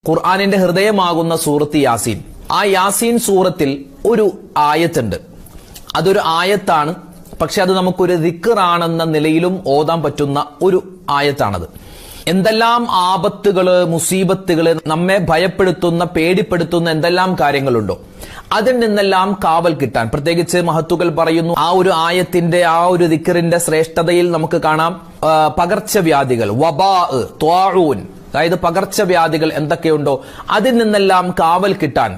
ഖുർആനിന്റെ ഹൃദയമാകുന്ന സൂറത്ത് യാസീൻ. ആ യാസീൻ സൂറത്തിൽ ഒരു ആയത്തുണ്ട്. അതൊരു ആയത്താണ്, പക്ഷെ അത് നമുക്കൊരു ദിക്റാണെന്ന നിലയിലും ഓതാൻ പറ്റുന്ന ഒരു ആയത്താണത്. എന്തെല്ലാം ആപത്തുകള്, മുസീബത്തുകള്, നമ്മെ ഭയപ്പെടുത്തുന്ന, പേടിപ്പെടുത്തുന്ന എന്തെല്ലാം കാര്യങ്ങളുണ്ടോ അതിൽ നിന്നെല്ലാം കാവൽ കിട്ടാൻ, പ്രത്യേകിച്ച് മഹത്തുക്കൾ പറയുന്നു, ആ ഒരു ആയത്തിന്റെ, ആ ഒരു ദിക്റിന്റെ ശ്രേഷ്ഠതയിൽ നമുക്ക് കാണാം പകർച്ചവ്യാധികൾ, വബാ, ത്വാഊൻ, അതായത് പകർച്ചവ്യാധികൾ എന്തൊക്കെയുണ്ടോ അതിൽ നിന്നെല്ലാം കാവൽ കിട്ടാൻ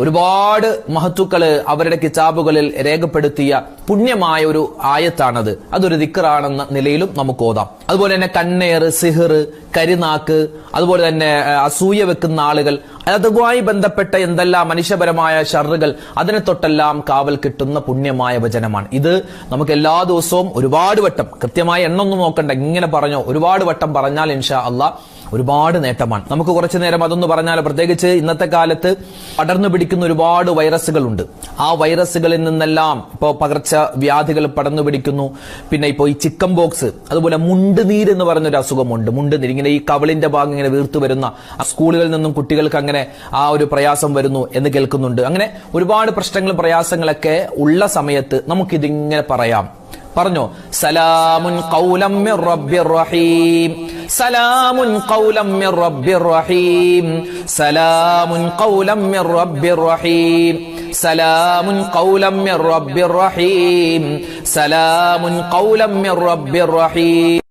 ഒരുപാട് മഹത്തുക്കള് അവരുടെ കിതാബുകളിൽ രേഖപ്പെടുത്തിയ പുണ്യമായ ഒരു ആയത്താണത്. അതൊരു ദിക്റാണെന്ന നിലയിലും നമുക്ക് ഓതാം. അതുപോലെ തന്നെ കണ്ണേറ്, സിഹിർ, കരിനാക്ക്, അതുപോലെ തന്നെ അസൂയ വെക്കുന്ന ആളുകൾ, അതുമായി ബന്ധപ്പെട്ട എന്തെല്ലാം മനുഷ്യപരമായ ഷർറുകൾ, അതിനെ തൊട്ടെല്ലാം കാവൽ കിട്ടുന്ന പുണ്യമായ വചനമാണ് ഇത്. നമുക്ക് എല്ലാ ദിവസവും ഒരുപാട് വട്ടം, കൃത്യമായ എണ്ണൊന്നും നോക്കണ്ട, ഇങ്ങനെ പറഞ്ഞോ ഒരുപാട് വട്ടം പറഞ്ഞാൽ ഇൻഷാ അള്ളാഹ് ഒരുപാട് നേട്ടമാണ്. നമുക്ക് കുറച്ചു നേരം അതൊന്ന് പറഞ്ഞാൽ, പ്രത്യേകിച്ച് ഇന്നത്തെ കാലത്ത് പടർന്നു പിടിക്കുന്ന ഒരുപാട് വൈറസുകളുണ്ട്. ആ വൈറസുകളിൽ നിന്നെല്ലാം ഇപ്പോൾ പകർച്ചവ്യാധികൾ പടർന്നു പിടിക്കുന്നു. പിന്നെ ഇപ്പോൾ ഈ ചിക്കൻ ബോക്സ്, അതുപോലെ മുണ്ടുനീര് എന്ന് പറഞ്ഞൊരു അസുഖമുണ്ട്. മുണ്ടുനീര്, ഇങ്ങനെ ഈ കവിളിന്റെ ഭാഗം ഇങ്ങനെ വീർത്തു വരുന്ന, സ്കൂളുകളിൽ നിന്നും കുട്ടികൾക്ക് അങ്ങനെ ആ ഒരു പ്രയാസം വരുന്നു എന്ന് കേൾക്കുന്നുണ്ട്. അങ്ങനെ ഒരുപാട് പ്രശ്നങ്ങളും പ്രയാസങ്ങളൊക്കെ ഉള്ള സമയത്ത് നമുക്കിതിങ്ങനെ പറയാം. പറഞ്ഞോ, സലാമുൻ ഖൗലം മിർ റബ്ബിർ റഹീം, സലാമുൻ ഖൗലം മിർ റബ്ബിർ റഹീം, സലാമുൻ ഖൗലം മിർ റബ്ബിർ റഹീം, സലാമുൻ ഖൗലം മിർ റബ്ബിർ റഹീം, സലാമുൻ ഖൗലം മിർ റബ്ബിർ റഹീം.